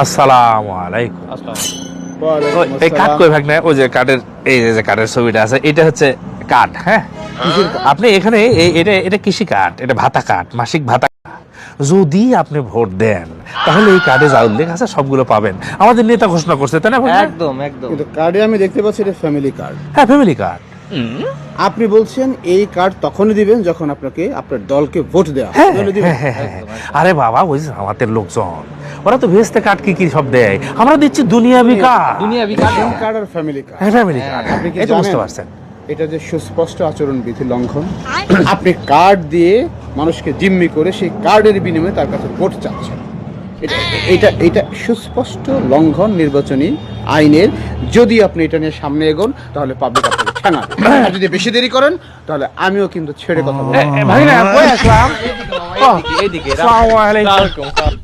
আসসালামু আলাইকুম। এই কাঠ কই ভাগ না, ওই যে কাঠের, এই যে কাঠের ছবিটা আছে, এটা হচ্ছে কাঠ। হ্যাঁ, আপনি এখানে এটা এটা কৃষি কাঠ, এটা ভাতা কাঠ, মাসিক ভাতা। যদি আপনি ভোট দেন তাহলে এই কার্ডে যা উল্লেখ আছে সবগুলো পাবেন। আমাদের নেতা ঘোষণা করছে, তাই না? একদম একদম। কিন্তু কার্ডে আমি দেখতে পাচ্ছি এটা ফ্যামিলি কার্ড। হ্যাঁ, ফ্যামিলি কার্ড। আপনি বলছেন এই কার্ড তখনই দিবেন যখন আপনাকে আপনার দলকে ভোট দেওয়া হবে। হ্যাঁ, তাহলে দিবেন। হ্যাঁ, হ্যাঁ, হ্যাঁ। আরে বাবা, ওই যে আমাদের লোকজন, ওরা তো ভেস্তে কার্ড কি কি সব দেয়, আমরা দিচ্ছি দুনিয়াবি কার্ড। দুনিয়াবি কার্ড। ভোটিং কার্ড আর ফ্যামিলি কার্ড। হ্যাঁ, ফ্যামিলি কার্ড। আপনি কি এটা বুঝতে জানেন? পারছেন? এটা যে সুস্পষ্ট আচরণ বিধি লঙ্ঘন। আপনি কার্ড দিয়ে মানুষকে জিম্মি করে সেই কার্ডের বিনিময়ে তার কাছে ভোট চাচ্ছেন। এটা সুস্পষ্ট লঙ্ঘন নির্বাচনী আইনের। যদি আপনি এটা নিয়ে সামনে এগোন তাহলে পাবলিক আপনাকে ঠেঙাবে। আর যদি বেশি দেরি করেন তাহলে আমিও কিন্তু ছেড়ে কথা বলবো। ভাই না, কই আসলাম? এইদিকে আসসালামু আলাইকুম। ওয়ালাইকুম আসসালাম।